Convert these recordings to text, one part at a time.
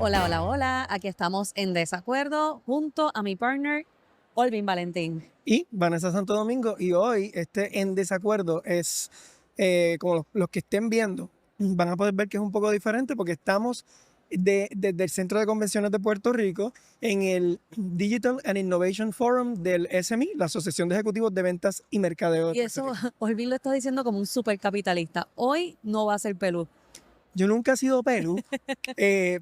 Hola, hola, hola. Aquí estamos en desacuerdo junto a mi partner, Olvin Valentín. Y Vanessa Santo Domingo, y hoy en desacuerdo es, como los que estén viendo, van a poder ver que es un poco diferente porque estamos desde el Centro de Convenciones de Puerto Rico en el Digital and Innovation Forum del SMI, la Asociación de Ejecutivos de Ventas y Mercadeo de Y Puerto eso, Rico. Olvin lo está diciendo como un supercapitalista. Hoy no va a ser Pelú. Yo nunca he sido Perú,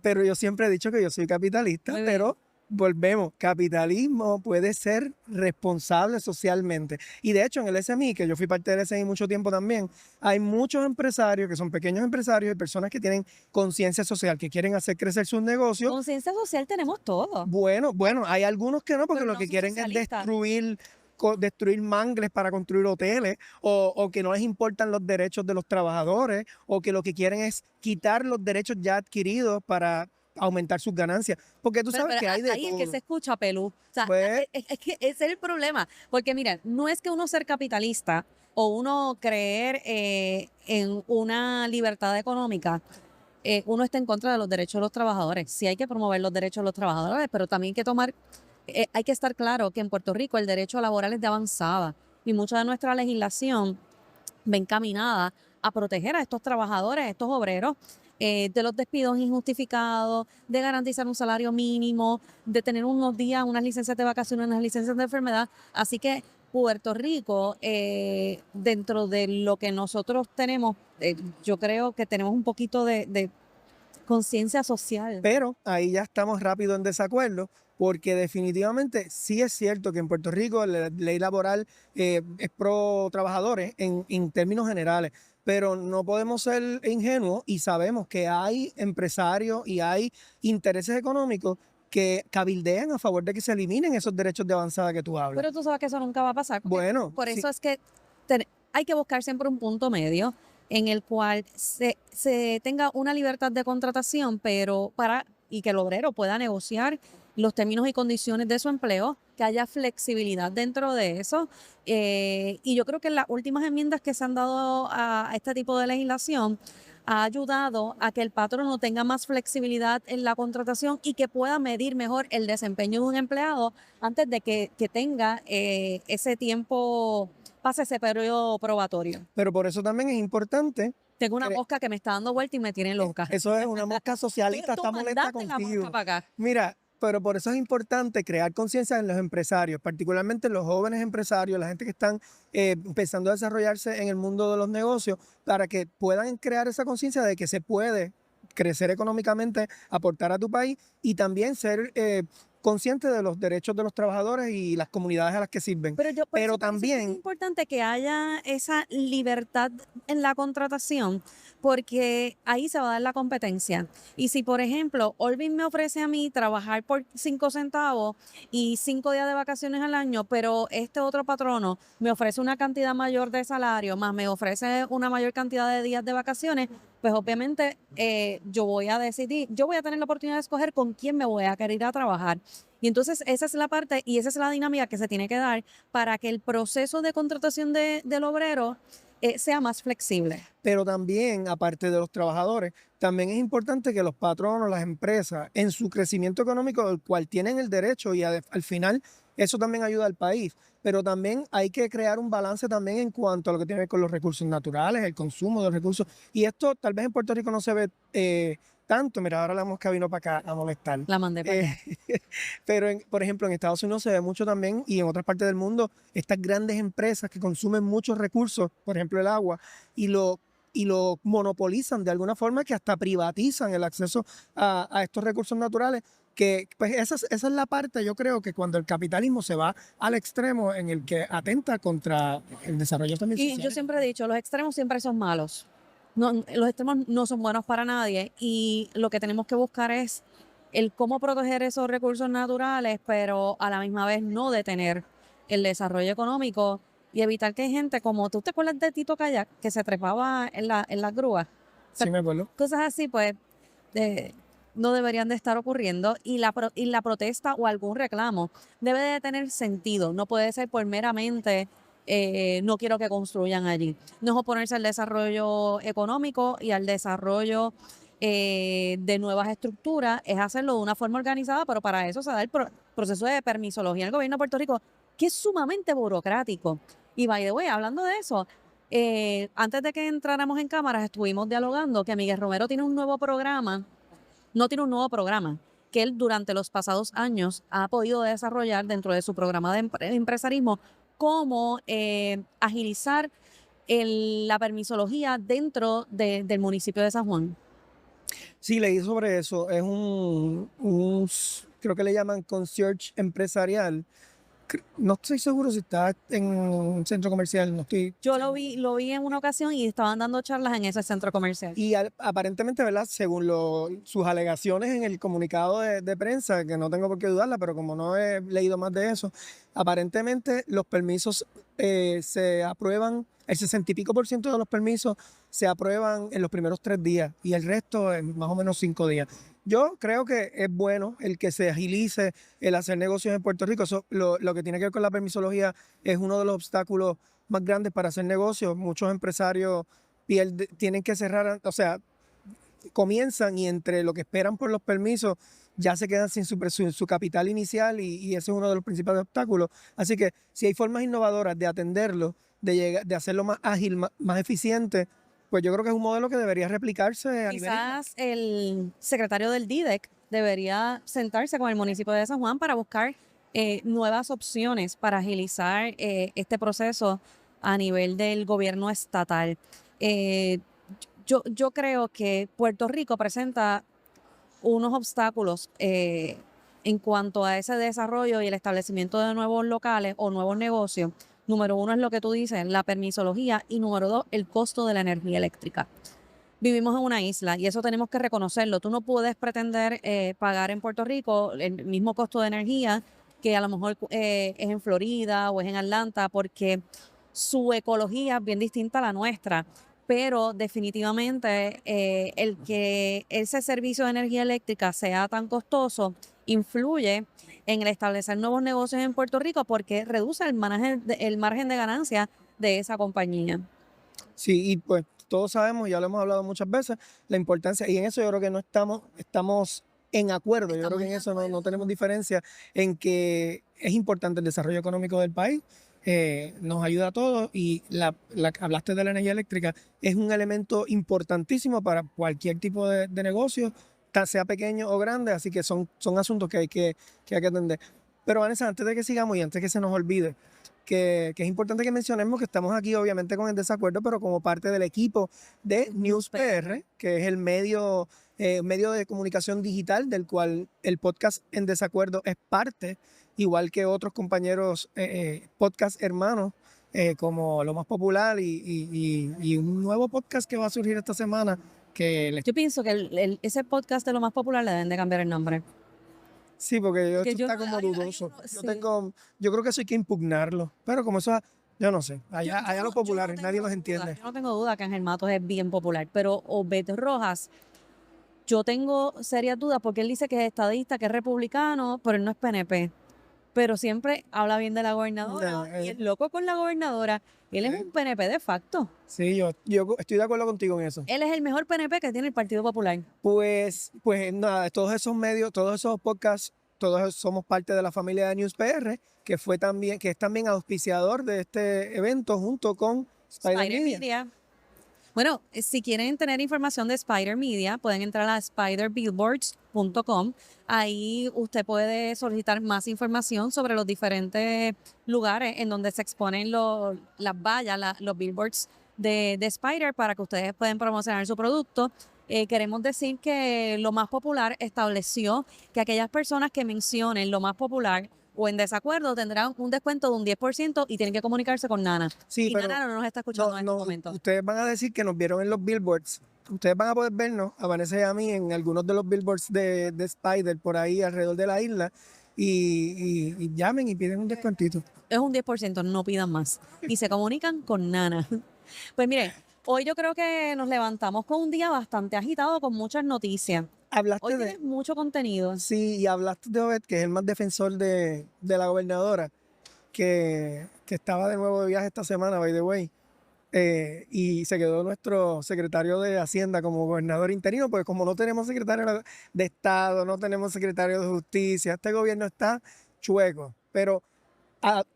pero yo siempre he dicho que yo soy capitalista, Muy bien. pero volvemos, capitalismo puede ser responsable socialmente. Y de hecho en el SMI, que yo fui parte del SMI mucho tiempo también, hay muchos empresarios que son pequeños empresarios y personas que tienen conciencia social, que quieren hacer crecer sus negocios. Conciencia social tenemos todos, Bueno, hay algunos que no, porque pero lo no que son quieren es socialistas. destruir mangles para construir hoteles, o que no les importan los derechos de los trabajadores, o que lo que quieren es quitar los derechos ya adquiridos para aumentar sus ganancias. Porque tú sabes Pero que hay de ahí es que se todo. escucha Pelú. O sea, Pues, es que ese es el problema. Porque mira, no es que uno ser capitalista o uno creer en una libertad económica, uno está en contra de los derechos de los trabajadores. Sí hay que promover los derechos de los trabajadores, pero también hay que hay que estar claro que en Puerto Rico el derecho laboral es de avanzada y mucha de nuestra legislación va encaminada a proteger a estos trabajadores, a estos obreros, de los despidos injustificados, de garantizar un salario mínimo, de tener unos días, unas licencias de vacaciones, unas licencias de enfermedad. Así que Puerto Rico, dentro de lo que nosotros tenemos, yo creo que tenemos un poquito de conciencia social. pero ahí ya estamos rápido en desacuerdo, porque definitivamente sí es cierto que en Puerto Rico la ley laboral es pro trabajadores en términos generales, pero no podemos ser ingenuos y sabemos que hay empresarios y hay intereses económicos que cabildean a favor de que se eliminen esos derechos de avanzada que tú hablas. Pero tú sabes que eso nunca va a pasar, porque Bueno, por sí, eso es que hay que buscar siempre un punto medio en el cual se tenga una libertad de contratación, pero y que el obrero pueda negociar los términos y condiciones de su empleo, que haya flexibilidad dentro de eso. Y yo creo que las últimas enmiendas que se han dado a este tipo de legislación ha ayudado a que el patrono tenga más flexibilidad en la contratación y que pueda medir mejor el desempeño de un empleado antes de que tenga ese tiempo, pase ese periodo probatorio. pero por eso también es importante. Tengo una mosca que me está dando vuelta y me tiene loca. Eso es una mosca socialista, Tú está molesta mandaste la mosca contigo. para acá. Mira, pero por eso es importante crear conciencia en los empresarios, particularmente en los jóvenes empresarios, la gente que están empezando a desarrollarse en el mundo de los negocios, para que puedan crear esa conciencia de que se puede crecer económicamente, aportar a tu país y también ser consciente de los derechos de los trabajadores y las comunidades a las que sirven. Pero yo, por eso Pero te decía que es también, importante que haya esa libertad en la contratación, porque ahí se va a dar la competencia. Y si, por ejemplo, Olvin me ofrece a mí trabajar por 5 centavos y 5 días de vacaciones al año, pero este otro patrono me ofrece una cantidad mayor de salario, más me ofrece una mayor cantidad de días de vacaciones, pues obviamente yo voy a decidir, yo voy a tener la oportunidad de escoger con quién me voy a querer ir a trabajar. Y entonces esa es la parte y esa es la dinámica que se tiene que dar para que el proceso de contratación del obrero sea más flexible. pero también, aparte de los trabajadores, también es importante que los patronos, las empresas, en su crecimiento económico, del cual tienen el derecho y al final eso también ayuda al país, pero también hay que crear un balance también en cuanto a lo que tiene que ver con los recursos naturales, el consumo de los recursos. Y esto tal vez en Puerto Rico no se ve tanto. Mira, ahora la mosca vino para acá a molestar. La mandé para Eh, allá. pero, por ejemplo, en Estados Unidos se ve mucho también y en otras partes del mundo, estas grandes empresas que consumen muchos recursos, por ejemplo el agua, y lo monopolizan de alguna forma, que hasta privatizan el acceso a estos recursos naturales, que pues esa es la parte, yo creo que cuando el capitalismo se va al extremo en el que atenta contra el desarrollo también Y yo social. siempre he dicho, los extremos siempre son malos. No, los extremos no son buenos para nadie y lo que tenemos que buscar es el cómo proteger esos recursos naturales, pero a la misma vez no detener el desarrollo económico y evitar que hay gente como, ¿tú te acuerdas de Tito Kayak que se trepaba en las grúas? O sea, Sí, me acuerdo. cosas así, pues, eh, no deberían de estar ocurriendo y y la protesta o algún reclamo debe de tener sentido, no puede ser por meramente no quiero que construyan allí. No es oponerse al desarrollo económico y al desarrollo de nuevas estructuras, es hacerlo de una forma organizada, pero para eso se da el proceso de permisología en el gobierno de Puerto Rico, que es sumamente burocrático. Y by the way, hablando de eso, antes de que entráramos en cámaras, estuvimos dialogando que Miguel Romero tiene un nuevo programa, no tiene un nuevo programa, que él durante los pasados años ha podido desarrollar dentro de su programa de empresarismo, cómo agilizar la permisología dentro del municipio de San Juan. Sí, leí sobre eso. Es creo que le llaman concierge empresarial. No estoy seguro si está en un centro comercial, no estoy. Yo lo vi en una ocasión y estaban dando charlas en ese centro comercial. Y aparentemente, ¿verdad? Según sus alegaciones en el comunicado de prensa, que no tengo por qué dudarla, pero como no he leído más de eso, aparentemente los permisos se aprueban, el 60 y pico % de los permisos se aprueban en los primeros 3 días y el resto en más o menos 5 días. Yo creo que es bueno el que se agilice el hacer negocios en Puerto Rico. Eso, lo que tiene que ver con la permisología es uno de los obstáculos más grandes para hacer negocios. Muchos empresarios tienen que cerrar, o sea, comienzan y entre lo que esperan por los permisos ya se quedan sin su capital inicial y ese es uno de los principales obstáculos. Así que si hay formas innovadoras de atenderlo, de hacerlo más ágil, más eficiente, pues yo creo que es un modelo que debería replicarse a nivel. Quizás el secretario del DIDEC debería sentarse con el municipio de San Juan para buscar nuevas opciones para agilizar este proceso a nivel del gobierno estatal. Yo creo que Puerto Rico presenta unos obstáculos en cuanto a ese desarrollo y el establecimiento de nuevos locales o nuevos negocios. Número 1 es lo que tú dices, la permisología, y número 2, el costo de la energía eléctrica. Vivimos en una isla y eso tenemos que reconocerlo. Tú no puedes pretender pagar en Puerto Rico el mismo costo de energía que a lo mejor es en Florida o es en Atlanta, porque su ecología es bien distinta a la nuestra. Pero definitivamente el que ese servicio de energía eléctrica sea tan costoso influye en el establecer nuevos negocios en Puerto Rico porque reduce el margen de ganancia de esa compañía. Sí, y pues todos sabemos, ya lo hemos hablado muchas veces, la importancia, y en eso yo creo que no estamos en acuerdo, yo creo que en eso no tenemos diferencia, en que es importante el desarrollo económico del país, nos ayuda a todos, y hablaste de la energía eléctrica, es un elemento importantísimo para cualquier tipo de negocio, sea pequeño o grande, así que son asuntos que hay que atender. Pero Vanessa, antes de que sigamos y antes que se nos olvide, que es importante que mencionemos que estamos aquí obviamente con el desacuerdo, pero como parte del equipo de News PR, que es el medio de comunicación digital del cual el podcast En Desacuerdo es parte, igual que otros compañeros podcast hermanos, como Lo Más Popular y un nuevo podcast que va a surgir esta semana. Yo pienso que ese podcast de Lo Más Popular le deben de cambiar el nombre. Sí, porque Que esto yo está no- como ay, ay, dudoso. no, sí. Yo creo que eso hay que impugnarlo. Pero como eso, yo no sé. Allá Yo los no populares, tengo nadie los duda, entiende. yo no tengo duda que Ángel Matos es bien popular, pero Obed Rojas, yo tengo serias dudas porque él dice que es estadista, que es republicano, pero él no es PNP. Pero siempre habla bien de la gobernadora No, y es loco con la gobernadora. Él es un PNP de facto. sí, yo estoy de acuerdo contigo en eso. Él es el mejor PNP que tiene el Partido Popular. Pues nada, todos esos medios, todos esos podcasts, todos somos parte de la familia de News PR, que es también auspiciador de este evento junto con Spider Media. Bueno, si quieren tener información de Spider Media, pueden entrar a spiderbillboards.com. Ahí usted puede solicitar más información sobre los diferentes lugares en donde se exponen las vallas, los billboards de Spider para que ustedes puedan promocionar su producto. Queremos decir que Lo Más Popular estableció que aquellas personas que mencionen Lo Más Popular o en desacuerdo tendrán un descuento de un 10% y tienen que comunicarse con Nana. Sí, Y pero Nana no nos está escuchando en no, este momento. ustedes van a decir que nos vieron en los billboards. Ustedes van a poder vernos, a Vanessa y a mí, en algunos de los billboards de Spider por ahí alrededor de la isla y llamen y piden un descuentito. Es un 10%, no pidan más. Y se comunican con Nana. Pues mire, hoy yo creo que nos levantamos con un día bastante agitado con muchas noticias. Hablaste Hoy de, tienes mucho contenido. sí, y hablaste de Obed, que es el más defensor de la gobernadora, que estaba de nuevo de viaje esta semana, by the way. y se quedó nuestro secretario de Hacienda como gobernador interino, porque como no tenemos secretario de Estado, no tenemos secretario de Justicia, este gobierno está chueco. Pero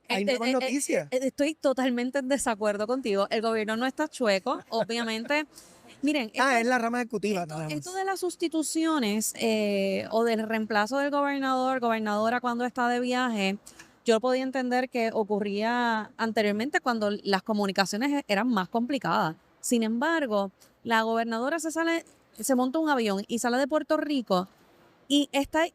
hay nuevas noticias. Estoy totalmente en desacuerdo contigo. El gobierno no está chueco, obviamente. Miren, Es la rama ejecutiva, nada esto más. de las sustituciones o del reemplazo del gobernador, gobernadora cuando está de viaje, yo podía entender que ocurría anteriormente cuando las comunicaciones eran más complicadas. Sin embargo, la gobernadora se monta un avión y sale de Puerto Rico y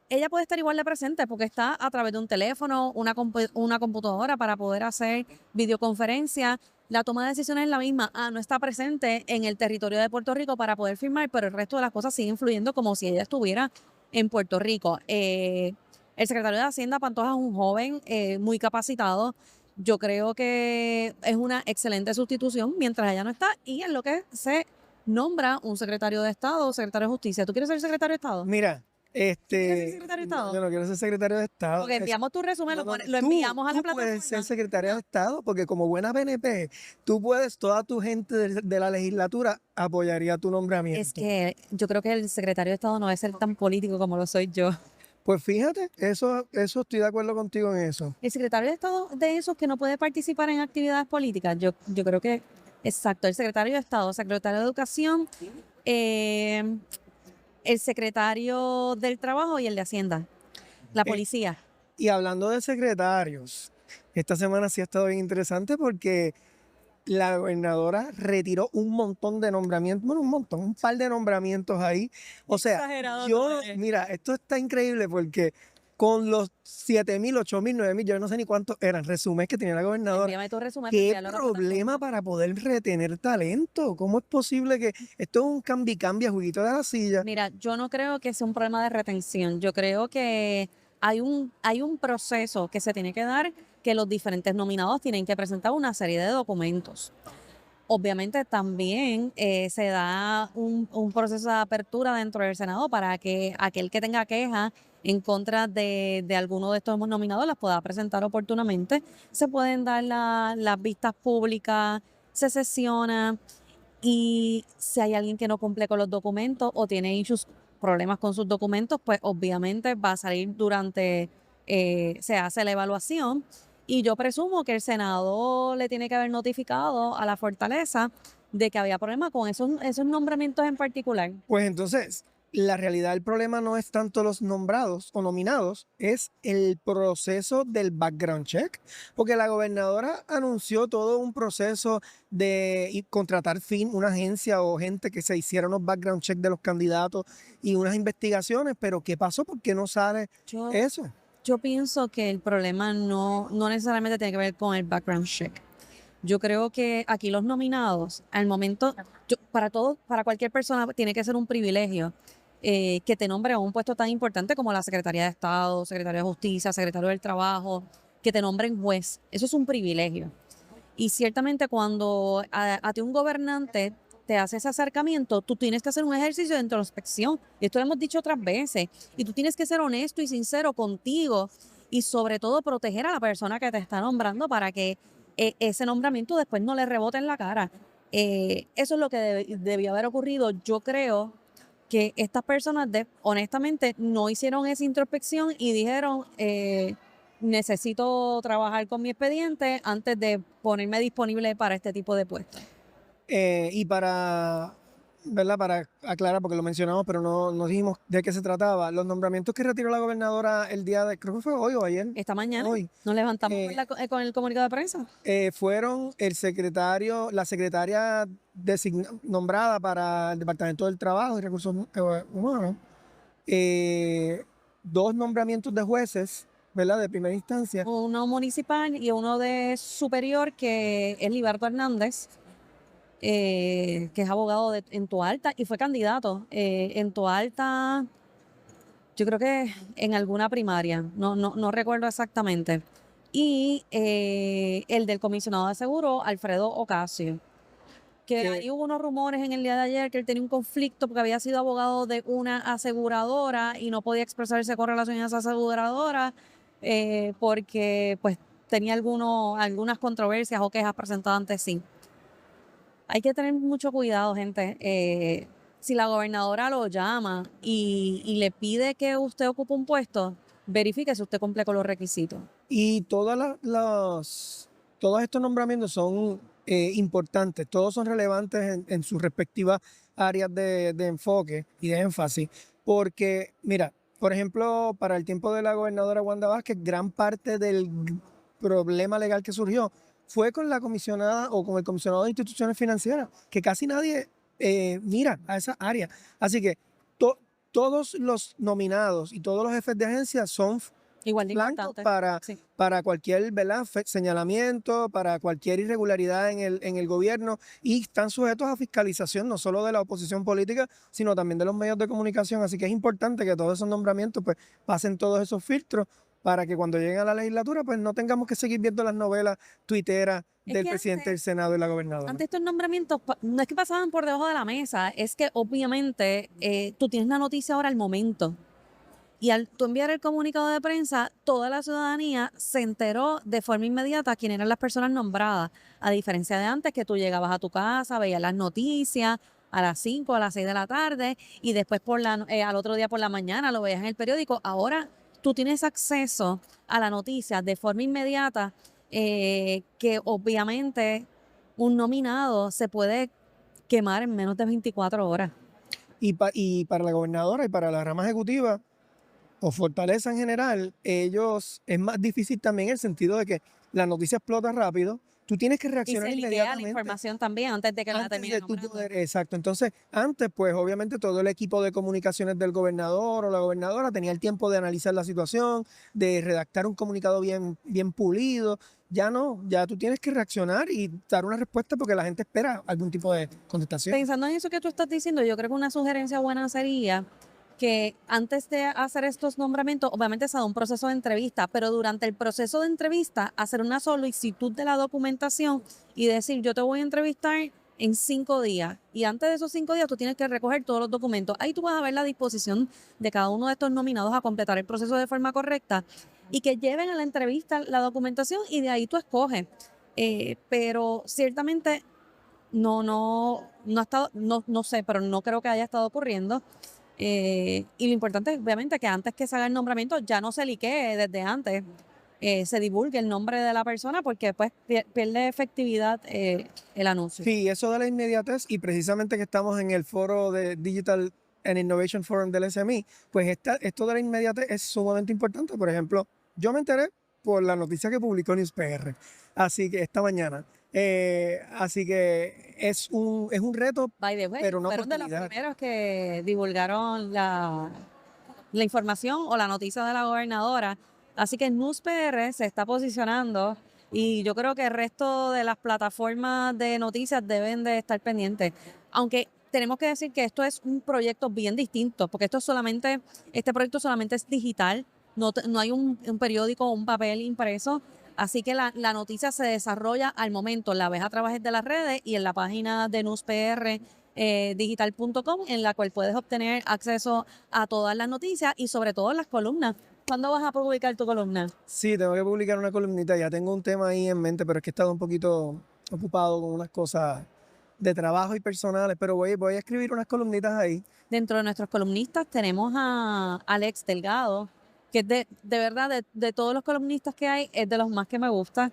ella puede estar igual de presente porque está a través de un teléfono, una computadora para poder hacer videoconferencia. La toma de decisiones es la misma. No está presente en el territorio de Puerto Rico para poder firmar, pero el resto de las cosas siguen fluyendo como si ella estuviera en Puerto Rico. El secretario de Hacienda, Pantoja, es un joven muy capacitado. Yo creo que es una excelente sustitución mientras ella no está y en lo que se nombra un secretario de Estado o secretario de Justicia. ¿Tú quieres ser secretario de Estado? Mira, ¿Quieres ser secretario de Estado? yo no quiero ser secrtario de Estado. Porque enviamos tu resumen, No, no, lo enviamos a la tú puedes ser plataforma. secretaria de Estado, porque como buena PNP, tú puedes, toda tu gente de la legislatura apoyaría tu nombramiento. Es que yo creo que el secretario de Estado no debe ser tan político como lo soy yo. Pues fíjate, eso estoy de acuerdo contigo en eso. El secretario de Estado de esos que no puede participar en actividades políticas, yo creo que, exacto, el secretario de Estado, secretario de Educación, eh, el secretario del Trabajo y el de Hacienda, la Eh, policía. y hablando de secretarios, esta semana sí ha estado bien interesante porque la gobernadora retiró un montón de nombramientos, bueno, un par de nombramientos ahí. O sea, Exagerado yo, todo es. mira, esto está increíble porque con los 7,000, 8,000, 9,000, yo no sé ni cuántos eran, resúmenes que tenía la gobernadora. Envíame tu resumen. ¿Qué envíalo a la problema para poder retener talento? ¿Cómo es posible que esto es un cambia juguito de la silla? Mira, yo no creo que sea un problema de retención. Yo creo que hay un proceso que se tiene que dar, que los diferentes nominados tienen que presentar una serie de documentos. Obviamente también se da un proceso de apertura dentro del Senado para que aquel que tenga queja en contra de alguno de estos nominados las pueda presentar oportunamente. Se pueden dar las vistas públicas, se sesiona. Y si hay alguien que no cumple con los documentos o tiene problemas con sus documentos, pues obviamente va a salir se hace la evaluación. Y yo presumo que el Senado le tiene que haber notificado a la Fortaleza de que había problemas con esos nombramientos en particular. Pues entonces, la realidad del problema no es tanto los nombrados o nominados, es el proceso del background check, porque la gobernadora anunció todo un proceso de contratar una agencia o gente que se hiciera unos background check de los candidatos y unas investigaciones, pero ¿qué pasó? ¿Por qué no sale Yo, eso? yo pienso que el problema no necesariamente tiene que ver con el background check. Yo creo que aquí los nominados, al momento, para cualquier persona tiene que ser un privilegio que te nombre a un puesto tan importante como la Secretaría de Estado, Secretario de Justicia, Secretario del Trabajo, que te nombren juez. Eso es un privilegio. Y ciertamente cuando a ti un gobernante te hace ese acercamiento, tú tienes que hacer un ejercicio de introspección. Y esto lo hemos dicho otras veces. Y tú tienes que ser honesto y sincero contigo y sobre todo proteger a la persona que te está nombrando para que ese nombramiento después no le rebote en la cara. Eso es lo que debió haber ocurrido. Yo creo que estas personas honestamente no hicieron esa introspección y dijeron, necesito trabajar con mi expediente antes de ponerme disponible para este tipo de puestos. Y ¿verdad? Para aclarar, porque lo mencionamos, pero no dijimos de qué se trataba. Los nombramientos que retiró la gobernadora el día creo que fue hoy o ayer, Esta mañana hoy, nos levantamos eh, con el comunicado de prensa. fueron la secretaria nombrada para el Departamento del Trabajo y Recursos Humanos, dos nombramientos de jueces, ¿verdad? De primera instancia. Uno municipal y uno de superior, que es Liberto Hernández, que es abogado en Toalta y fue candidato en Toalta, yo creo que en alguna primaria, no recuerdo exactamente. Y el del comisionado de seguro, Alfredo Ocasio, que Que, ahí hubo unos rumores en el día de ayer que él tenía un conflicto porque había sido abogado de una aseguradora y no podía expresarse con relación a esa aseguradora porque pues tenía algunas controversias o quejas presentadas ante sí. Hay que tener mucho cuidado, gente. Si la gobernadora lo llama y le pide que usted ocupe un puesto, verifique si usted cumple con los requisitos. Y todos estos nombramientos son importantes, todos son relevantes en sus respectivas áreas de enfoque y de énfasis, porque, mira, por ejemplo, para el tiempo de la gobernadora Wanda Vázquez, gran parte del problema legal que surgió fue con la comisionada o con el comisionado de instituciones financieras, que casi nadie mira a esa área. Así que todos los nominados y todos los jefes de agencia son Igual de blanco importante. Sí. para cualquier, ¿verdad? Señalamiento, para cualquier irregularidad en el gobierno, y están sujetos a fiscalización no solo de la oposición política, sino también de los medios de comunicación. Así que es importante que todos esos nombramientos pues, pasen todos esos filtros para que cuando lleguen a la legislatura pues no tengamos que seguir viendo las novelas tuiteras Es del que presidente del antes, Senado y la gobernadora. antes estos nombramientos no es que pasaban por debajo de la mesa, es que obviamente tú tienes la noticia ahora al momento. Y al tú enviar el comunicado de prensa, toda la ciudadanía se enteró de forma inmediata quién eran las personas nombradas, a diferencia de antes que tú llegabas a tu casa, veías las noticias a las 5, a las 6 de la tarde y después al otro día por la mañana lo veías en el periódico. Ahora tú tienes acceso a la noticia de forma inmediata, que obviamente un nominado se puede quemar en menos de 24 horas. Y para la gobernadora y para la rama ejecutiva, o Fortaleza en general, ellos es más difícil también en el sentido de que la noticia explota rápido, tú tienes que Y reaccionar se liquea la inmediatamente información también antes de que la antes termine de tú nombrando. poder, exacto. Entonces, antes, pues obviamente todo el equipo de comunicaciones del gobernador o la gobernadora tenía el tiempo de analizar la situación, de redactar un comunicado bien pulido. Ya no, ya tú tienes que reaccionar y dar una respuesta porque la gente espera algún tipo de contestación. Pensando en eso que tú estás diciendo, yo creo que una sugerencia buena sería que antes de hacer estos nombramientos, obviamente se da un proceso de entrevista, pero durante el proceso de entrevista, hacer una solicitud de la documentación y decir, yo te voy a entrevistar en 5 días. Y antes de esos 5 días, tú tienes que recoger todos los documentos. Ahí tú vas a ver la disposición de cada uno de estos nominados a completar el proceso de forma correcta y que lleven a la entrevista la documentación y de ahí tú escoges. Pero ciertamente no ha estado, no sé, pero no creo que haya estado ocurriendo. Y lo importante es, obviamente, que antes que se haga el nombramiento ya no se liquee desde antes, se divulgue el nombre de la persona porque pues pierde efectividad el anuncio. Sí, eso de la inmediatez, y precisamente que estamos en el foro de Digital and Innovation Forum del SMI, pues esto de la inmediatez es sumamente importante. Por ejemplo, yo me enteré por la noticia que publicó NewsPR, así que esta mañana. Así que es un reto, By the way, pero una fueron de los oportunidad. primeros que divulgaron la información o la noticia de la gobernadora. Así que News PR se está posicionando y yo creo que el resto de las plataformas de noticias deben de estar pendientes. Aunque tenemos que decir que esto es un proyecto bien distinto, porque este proyecto solamente es digital, no hay un periódico o un papel impreso. Así que la noticia se desarrolla al momento, la ves a través de las redes y en la página de NewsPR digital.com, en la cual puedes obtener acceso a todas las noticias y sobre todo las columnas. ¿Cuándo vas a publicar tu columna? Sí, tengo que publicar una columnita, ya tengo un tema ahí en mente, pero es que he estado un poquito ocupado con unas cosas de trabajo y personales, pero voy a escribir unas columnitas ahí. Dentro de nuestros columnistas tenemos a Alex Delgado, que es de verdad, de todos los columnistas que hay, es de los más que me gusta.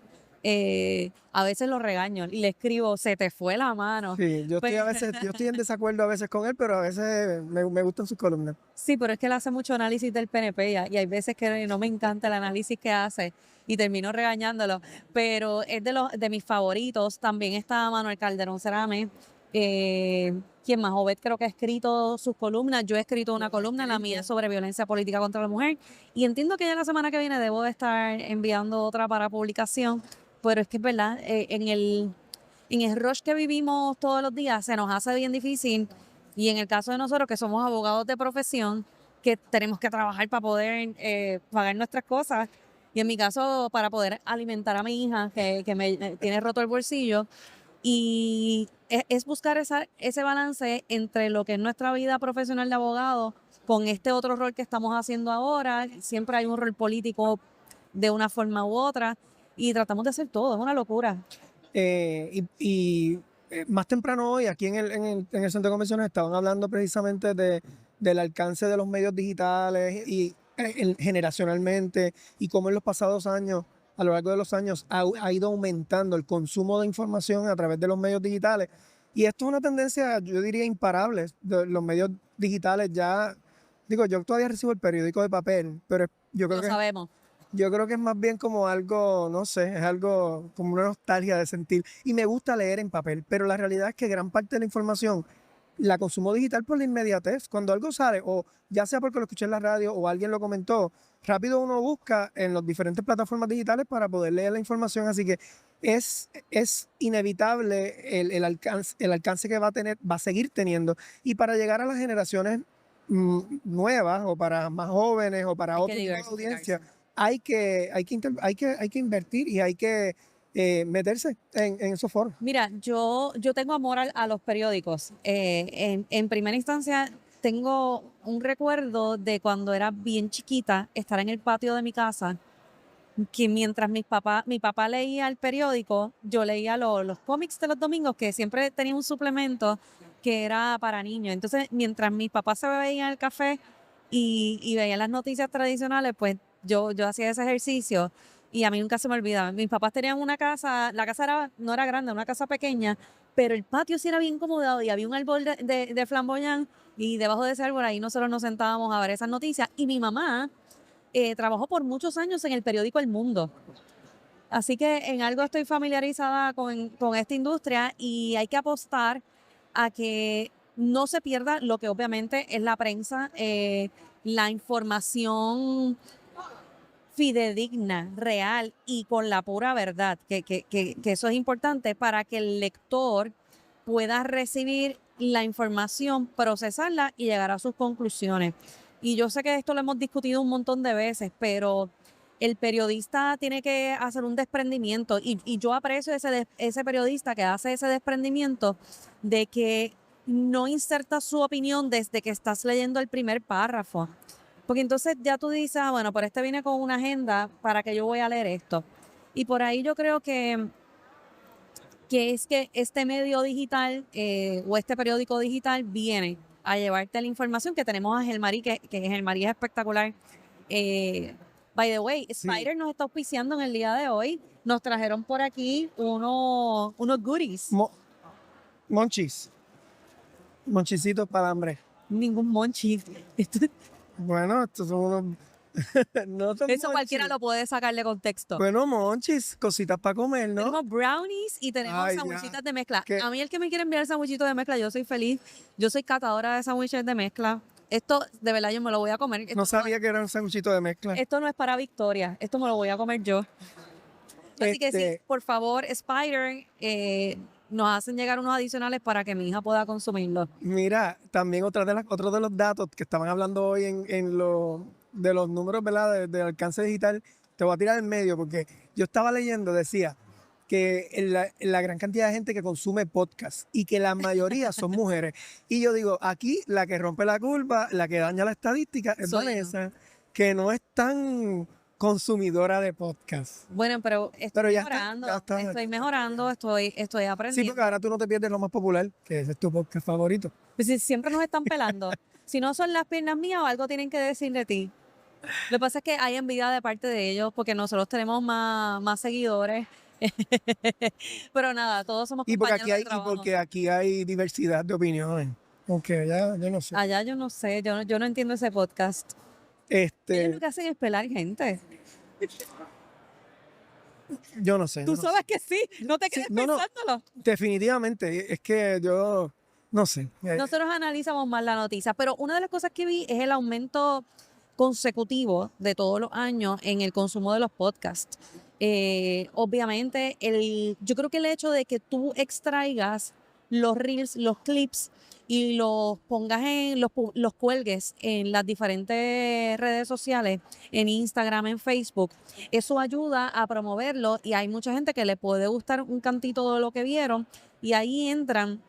A veces lo regaño y le escribo, se te fue la mano. Sí, Pues, yo estoy en desacuerdo a veces con él, pero a veces me gustan sus columnas. sí, pero es que él hace mucho análisis del PNP y hay veces que no me encanta el análisis que hace y termino regañándolo, pero es de mis favoritos. También está Manuel Calderón Cerame, quien más, Obed creo que ha escrito sus columnas. Yo he escrito una columna, la mía es sobre violencia política contra la mujer, y entiendo que ya la semana que viene debo de estar enviando otra para publicación, pero es que es verdad, en el rush que vivimos todos los días se nos hace bien difícil. Y en el caso de nosotros, que somos abogados de profesión, que tenemos que trabajar para poder pagar nuestras cosas, y en mi caso, para poder alimentar a mi hija, que me tiene roto el bolsillo, y es buscar ese balance entre lo que es nuestra vida profesional de abogado con este otro rol que estamos haciendo ahora. Siempre hay un rol político de una forma u otra, y tratamos de hacer todo, es una locura. Y más temprano hoy, aquí en el centro de convenciones, estaban hablando precisamente del alcance de los medios digitales y generacionalmente, y cómo en los pasados años, a lo largo de los años, ha ido aumentando el consumo de información a través de los medios digitales. Y esto es una tendencia, yo diría, imparable. Los medios digitales ya, digo, yo todavía recibo el periódico de papel, pero yo creo Lo que sabemos. yo creo que es más bien como algo, no sé, es algo como una nostalgia de sentir. Y me gusta leer en papel, pero la realidad es que gran parte de la información la consumo digital por la inmediatez. Cuando algo sale, o ya sea porque lo escuché en la radio o alguien lo comentó, rápido uno busca en las diferentes plataformas digitales para poder leer la información. Así que es inevitable el alcance que va a tener, va a seguir teniendo. Y para llegar a las generaciones nuevas, o para más jóvenes, o para Hay que otro tipo de diversificarse. audiencia, hay que invertir y hay que meterse en esos foros. Mira, yo tengo amor a los periódicos. En primera instancia, tengo un recuerdo de cuando era bien chiquita, estar en el patio de mi casa, que mientras mi papá leía el periódico, yo leía los cómics de los domingos, que siempre tenía un suplemento que era para niños. Entonces, mientras mi papá se bebía el café y veía las noticias tradicionales, pues yo hacía ese ejercicio y a mí nunca se me olvidaba. Mis papás tenían una casa, la casa no era grande, una casa pequeña, pero el patio sí era bien acomodado y había un árbol de flamboyán, y debajo de ese árbol ahí nosotros nos sentábamos a ver esas noticias. Y mi mamá trabajó por muchos años en el periódico El Mundo. Así que en algo estoy familiarizada con esta industria, y hay que apostar a que no se pierda lo que obviamente es la prensa, la información fidedigna, real y con la pura verdad, que eso es importante para que el lector pueda recibir la información, procesarla y llegar a sus conclusiones. Y yo sé que esto lo hemos discutido un montón de veces, pero el periodista tiene que hacer un desprendimiento, y yo aprecio ese periodista que hace ese desprendimiento de que no inserta su opinión desde que estás leyendo el primer párrafo. Porque entonces ya tú dices, bueno, pero este viene con una agenda para que yo voy a leer esto. Y por ahí yo creo que es que este medio digital o este periódico digital viene a llevarte la información. Que tenemos a Gelmarí, que Gelmarí es espectacular. By the way, Sí. Spider nos está auspiciando en el día de hoy. Nos trajeron por aquí unos goodies. Monchis. Monchisitos para hambre. Ningún monchi. Bueno, estos son unos. No son Eso monchis. cualquiera lo puede sacar de contexto. Bueno, monchis, cositas para comer, ¿no? Tenemos brownies y tenemos Ay, ya. sandwichitas de mezcla. ¿Qué? A mí el que me quiere enviar sandwichitos de mezcla, yo soy feliz. Yo soy catadora de sándwiches de mezcla. Esto, de verdad, yo me lo voy a comer. No sabía que era un sanguchito de mezcla. Esto no es para Victoria. Esto me lo voy a comer yo. Así que sí, por favor, Spider, nos hacen llegar unos adicionales para que mi hija pueda consumirlo. Mira, también otro de los datos que estaban hablando hoy de los números, ¿verdad? De alcance digital, te voy a tirar en medio porque yo estaba leyendo, decía que la gran cantidad de gente que consume podcast y que la mayoría son mujeres. Y yo digo, aquí la que rompe la curva, la que daña la estadística es Soy yo. Vanessa, que no es tan consumidora de podcast. Bueno, pero Pero estoy ya está, mejorando, ya está. estoy mejorando, estoy Sí, aprendiendo. porque ahora tú no te pierdes lo más popular, que ese es tu podcast favorito. Pues si siempre nos están pelando. Si no son las piernas mías, o algo tienen que decir de ti. Lo que pasa es que hay envidia de parte de ellos porque nosotros tenemos más seguidores. Pero nada, todos somos Y porque compañeros de trabajo. porque aquí hay diversidad de opiniones. Aunque ya, yo no sé. Allá yo no sé, yo no entiendo ese podcast. Ellos lo que hacen es pelar gente. Yo no sé. Tú yo no sabes que sí, no te Sí, quedes no, no. pensándolo. sé. Definitivamente, es que yo no sé. Nosotros analizamos más la noticia, pero una de las cosas que vi es el aumento consecutivo de todos los años en el consumo de los podcasts. Obviamente, yo creo que el hecho de que tú extraigas los reels, los clips y los pongas los cuelgues en las diferentes redes sociales, en Instagram, en Facebook, eso ayuda a promoverlo, y hay mucha gente que le puede gustar un cantito de lo que vieron, y ahí entran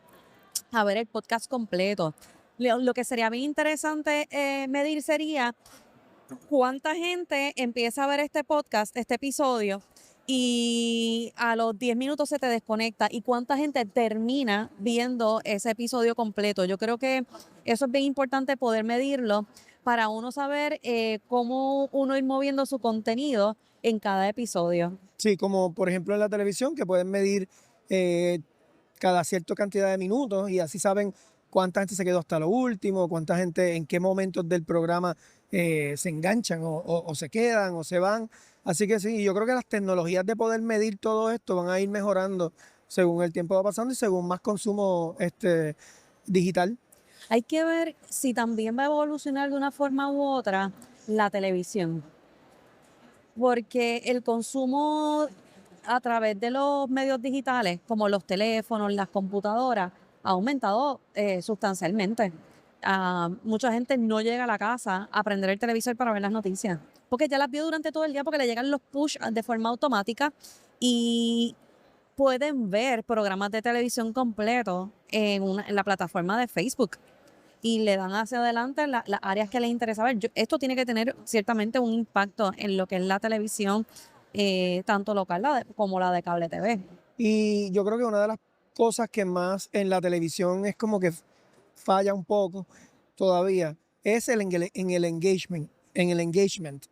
a ver el podcast completo. Lo que sería bien interesante medir sería cuánta gente empieza a ver este podcast, este episodio, y a los 10 minutos se te desconecta. ¿Y cuánta gente termina viendo ese episodio completo? Yo creo que eso es bien importante poder medirlo para uno saber cómo uno ir moviendo su contenido en cada episodio. Sí, como por ejemplo en la televisión, que pueden medir eh, cada cierta cantidad de minutos y así saben cuánta gente se quedó hasta lo último, cuánta gente en qué momentos del programa se enganchan o se quedan o se van. Así que sí, yo creo que las tecnologías de poder medir todo esto van a ir mejorando según el tiempo va pasando y según más consumo digital. Hay que ver si también va a evolucionar de una forma u otra la televisión, porque el consumo a través de los medios digitales, como los teléfonos, las computadoras, ha aumentado sustancialmente. Mucha gente no llega a la casa a prender el televisor para ver las noticias, porque ya las vio durante todo el día, porque le llegan los push de forma automática y pueden ver programas de televisión completos en la plataforma de Facebook y le dan hacia adelante las áreas que les interesa ver. Esto tiene que tener ciertamente un impacto en lo que es la televisión, tanto local como la de cable TV. Y yo creo que una de las cosas que más en la televisión es como que falla un poco todavía es en el engagement,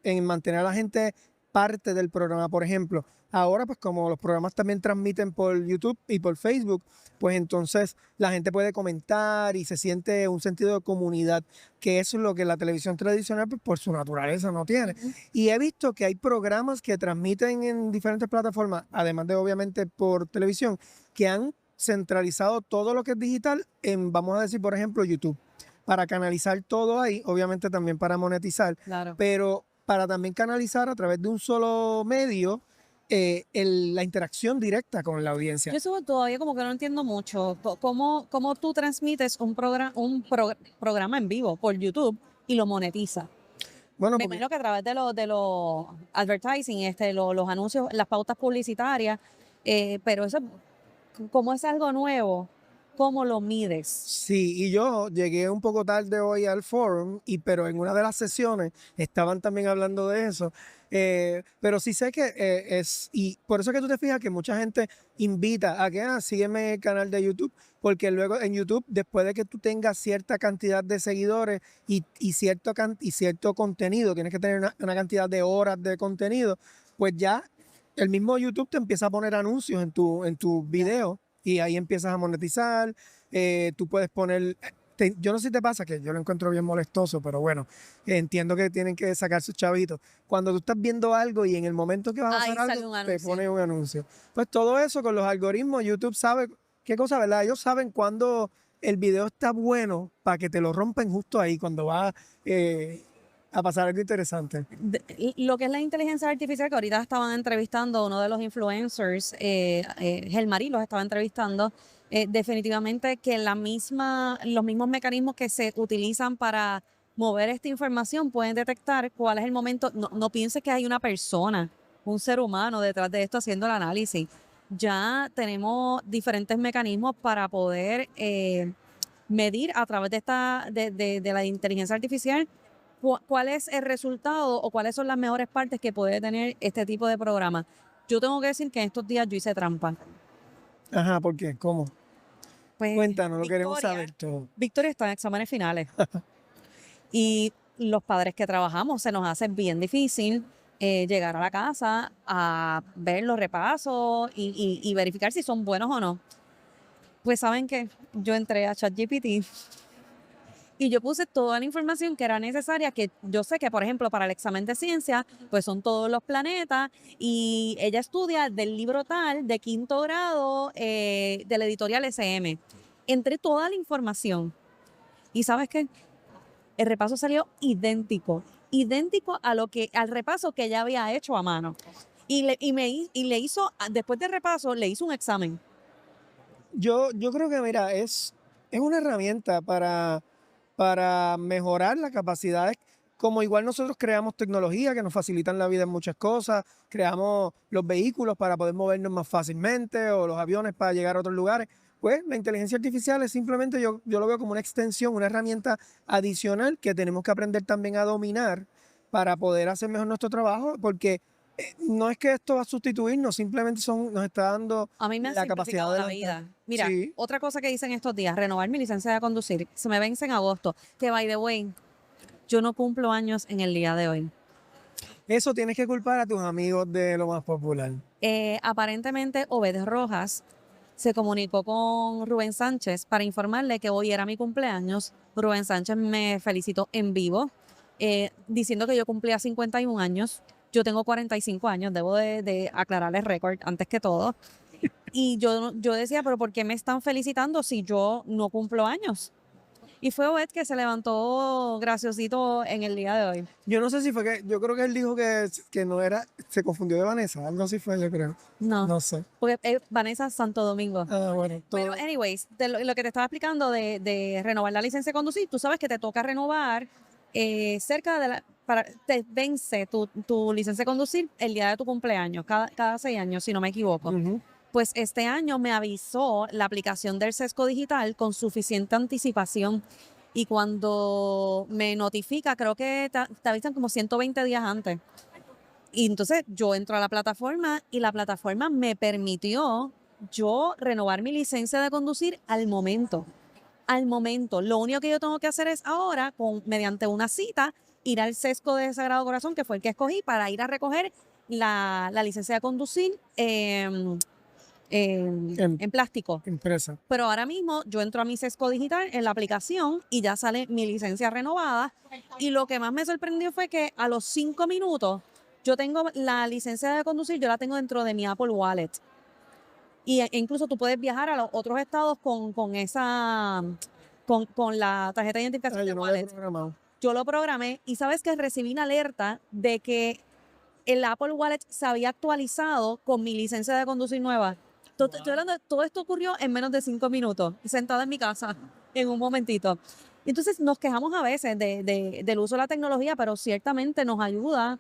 en mantener a la gente parte del programa. Por ejemplo, ahora pues como los programas también transmiten por YouTube y por Facebook, pues entonces la gente puede comentar y se siente un sentido de comunidad, que eso es lo que la televisión tradicional pues, por su naturaleza no tiene. Y he visto que hay programas que transmiten en diferentes plataformas, además de obviamente por televisión, que han centralizado todo lo que es digital en, vamos a decir, por ejemplo, YouTube, para canalizar todo ahí, obviamente también para monetizar, Claro. pero para también canalizar a través de un solo medio la interacción directa con la audiencia. Yo eso todavía como que no entiendo mucho. ¿Cómo tú transmites programa en vivo por YouTube y lo monetizas? Bueno, Me porque imagino que a través de los advertising, los anuncios, las pautas publicitarias, pero eso, como es algo nuevo, ¿cómo lo mides? sí, y yo llegué un poco tarde hoy al forum, pero en una de las sesiones estaban también hablando de eso. Pero sí sé que y por eso es que tú te fijas que mucha gente invita a que sígueme el canal de YouTube, porque luego en YouTube, después de que tú tengas cierta cantidad de seguidores y cierto contenido, tienes que tener una cantidad de horas de contenido, pues ya el mismo YouTube te empieza a poner anuncios en tu video y ahí empiezas a monetizar. Tú puedes poner, yo no sé si te pasa, que yo lo encuentro bien molestoso, pero bueno, entiendo que tienen que sacar sus chavitos. Cuando tú estás viendo algo y en el momento que vas a Ahí hacer sale algo, un te anuncio. pone un anuncio. Pues todo eso con los algoritmos, YouTube sabe qué cosa, ¿verdad? Ellos saben cuando el video está bueno para que te lo rompen justo ahí, cuando va a pasar algo interesante. Lo que es la inteligencia artificial, que ahorita estaban entrevistando a uno de los influencers, Gelmarí los estaba entrevistando, definitivamente que los mismos mecanismos que se utilizan para mover esta información pueden detectar cuál es el momento. No, no pienses que hay una persona, un ser humano detrás de esto haciendo el análisis. Ya tenemos diferentes mecanismos para poder medir a través de la inteligencia artificial cuál es el resultado o cuáles son las mejores partes que puede tener este tipo de programa. Yo tengo que decir que en estos días yo hice trampa. Ajá, ¿por qué? ¿Cómo? Pues Cuéntanos, lo queremos saber todo. Victoria está en exámenes finales y los padres que trabajamos se nos hace bien difícil llegar a la casa a ver los repasos y verificar si son buenos o no. Pues saben que yo entré a ChatGPT y yo puse toda la información que era necesaria, que yo sé que, por ejemplo, para el examen de ciencia, pues son todos los planetas, y ella estudia del libro tal, de quinto grado, de la editorial SM. Entré toda la información. ¿Y sabes qué? El repaso salió idéntico al repaso que ella había hecho a mano. Y le hizo, después del repaso, le hizo un examen. Yo creo que, mira, es una herramienta para mejorar las capacidades, como igual nosotros creamos tecnología que nos facilitan la vida en muchas cosas, creamos los vehículos para poder movernos más fácilmente o los aviones para llegar a otros lugares. Pues la inteligencia artificial es simplemente, yo lo veo como una extensión, una herramienta adicional que tenemos que aprender también a dominar para poder hacer mejor nuestro trabajo, porque No es que esto va a sustituirnos, simplemente nos está dando A mí me han la capacidad simplificado de la adelantar. vida. Mira, Sí, otra cosa que hice en estos días, renovar mi licencia de conducir. Se me vence en agosto. Que, by the way, yo no cumplo años en el día de hoy. eso tienes que culpar a tus amigos de lo más popular. Aparentemente, Obed Rojas se comunicó con Rubén Sánchez para informarle que hoy era mi cumpleaños. Rubén Sánchez me felicitó en vivo, diciendo que yo cumplía 51 años. Yo tengo 45 años, debo de aclarar el récord antes que todo. Y yo decía, pero ¿por qué me están felicitando si yo no cumplo años? Y fue Obed que se levantó graciosito en el día de hoy. Yo no sé si fue yo creo que él dijo que no era, se confundió de Vanessa, algo así fue, yo creo. No, No sé. porque Vanessa Santo Domingo. Ah, bueno, Pero, todo. anyways, de lo que te estaba explicando de renovar la licencia de conducir, tú sabes que te toca renovar cerca de te vence tu licencia de conducir el día de tu cumpleaños, cada 6 años, si no me equivoco. Ujú. Pues este año me avisó la aplicación del Sesco Digital con suficiente anticipación. Y cuando me notifica, creo que te avisan como 120 días antes. Y entonces yo entro a la plataforma y la plataforma me permitió yo renovar mi licencia de conducir al momento. Al momento. Lo único que yo tengo que hacer es ahora, mediante una cita, ir al Sesco de Sagrado Corazón, que fue el que escogí, para ir a recoger la licencia de conducir En en plástico. empresa. Pero ahora mismo yo entro a mi Sesco Digital en la aplicación y ya sale mi licencia renovada. Y lo que más me sorprendió fue que a los 5 minutos yo tengo la licencia de conducir, yo la tengo dentro de mi Apple Wallet. E incluso tú puedes viajar a los otros estados con la tarjeta de identificación de Yo no lo he Wallet. programado. Yo lo programé y sabes que recibí una alerta de que el Apple Wallet se había actualizado con mi licencia de conducir nueva. Estoy hablando todo esto ocurrió en menos de 5 minutos, sentada en mi casa, en un momentito. Entonces nos quejamos a veces del uso de la tecnología, pero ciertamente nos ayuda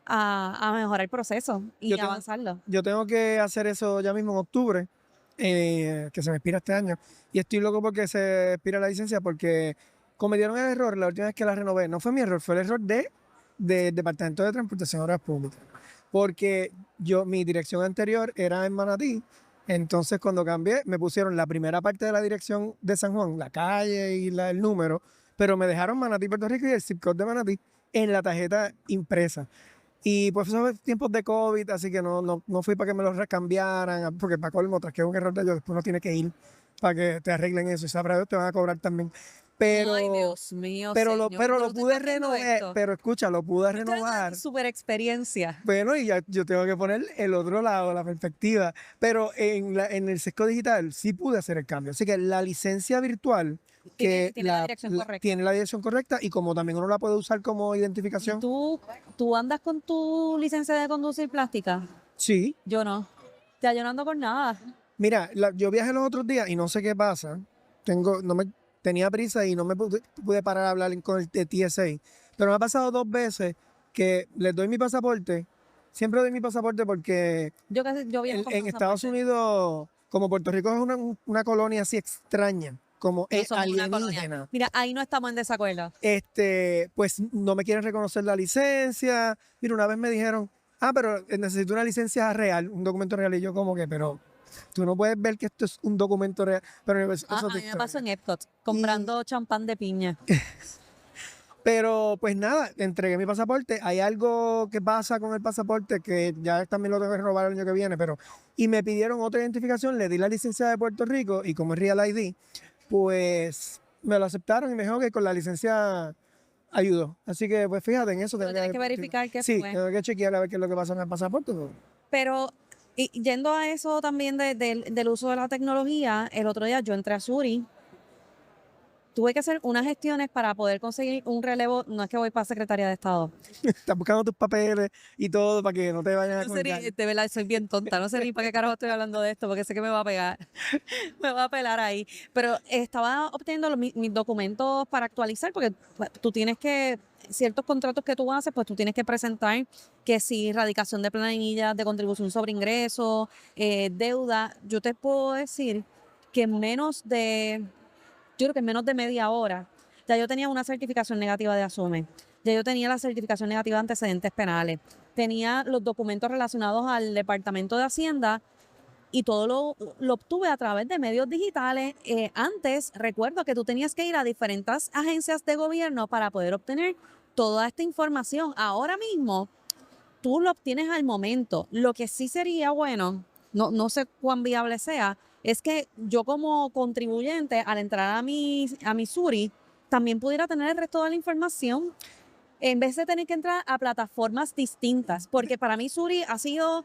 a mejorar el proceso y Yo tengo, avanzarlo. yo tengo que hacer eso ya mismo en octubre, que se me expira este año. Y estoy loco porque se expira la licencia porque cometieron el error la última vez que la renové. No fue mi error, fue el error del Departamento de Transportación de Obras Públicas. Porque mi dirección anterior era en Manatí. Entonces, cuando cambié, me pusieron la primera parte de la dirección de San Juan, la calle y el número, pero me dejaron Manatí, Puerto Rico y el zip code de Manatí en la tarjeta impresa. Y pues esos tiempos de COVID, así que no fui para que me los recambiaran, porque para colmo, tras que es un error de ellos, después no tiene que ir para que te arreglen eso. Y sabrá Dios, te van a cobrar también. Pero, Ay, Dios mío, pero señor. lo Pero tú pude estás viendo renovar, esto. pero escucha, lo pude Estoy hablando de renovar. mi super experiencia. Bueno, y ya yo tengo que poner el otro lado, la perspectiva. Pero en el Sesco Digital sí pude hacer el cambio. Así que la licencia virtual que Tiene la dirección correcta. tiene la dirección correcta y como también uno la puede usar como identificación. ¿Tú andas con tu licencia de conducir plástica? Sí. Yo no. Ya yo no ando con nada. Mira, yo viajé los otros días y no sé qué pasa. Tenía prisa y no me pude parar a hablar con el de TSA. Pero me ha pasado 2 veces que les doy mi pasaporte. Siempre doy mi pasaporte porque Yo viajo con en Estados pasaporte. Unidos, como Puerto Rico es una colonia así extraña, como No somos una alienígena, colonia. Mira, ahí no estamos en desacuerdo. pues no me quieren reconocer la licencia. Mira, una vez me dijeron, pero necesito una licencia real, un documento real. Y yo como que, pero tú no puedes ver que esto es un documento real. Pero eso es A otra mí me historia. pasó en Epcot, comprando champán de piña. Pero pues nada, entregué mi pasaporte. Hay algo que pasa con el pasaporte que ya también lo tengo que renovar el año que viene, y me pidieron otra identificación, le di la licencia de Puerto Rico y como es Real ID, pues me lo aceptaron y me dijeron que con la licencia ayudó. Así que pues fíjate en eso. Pero tienes que verificar qué Sí, fue. tengo que chequear a ver qué es lo que pasa con el pasaporte. Pero y yendo a eso también del uso de la tecnología, el otro día yo entré a Suri. Tuve que hacer unas gestiones para poder conseguir un relevo. No es que voy para Secretaría de Estado. Estás buscando tus papeles y todo para que no te vayan a No sé colgar. de verdad, soy bien tonta. No sé ni para qué carajo estoy hablando de esto, porque sé que me va a pegar. Me va a pelar ahí. Pero estaba obteniendo mis documentos para actualizar, porque pues, tú tienes ciertos contratos que tú haces, pues tú tienes que presentar que si radicación de planillas de contribución sobre ingresos, deuda. Yo te puedo decir que yo creo que en menos de media hora, ya yo tenía una certificación negativa de ASUME, ya yo tenía la certificación negativa de antecedentes penales, tenía los documentos relacionados al Departamento de Hacienda y todo lo obtuve a través de medios digitales. Antes, recuerdo que tú tenías que ir a diferentes agencias de gobierno para poder obtener toda esta información. Ahora mismo, tú lo obtienes al momento. Lo que sí sería bueno, no sé cuán viable sea, es que yo como contribuyente, al entrar a mi Suri, también pudiera tener el resto de la información en vez de tener que entrar a plataformas distintas, porque para mí Suri ha sido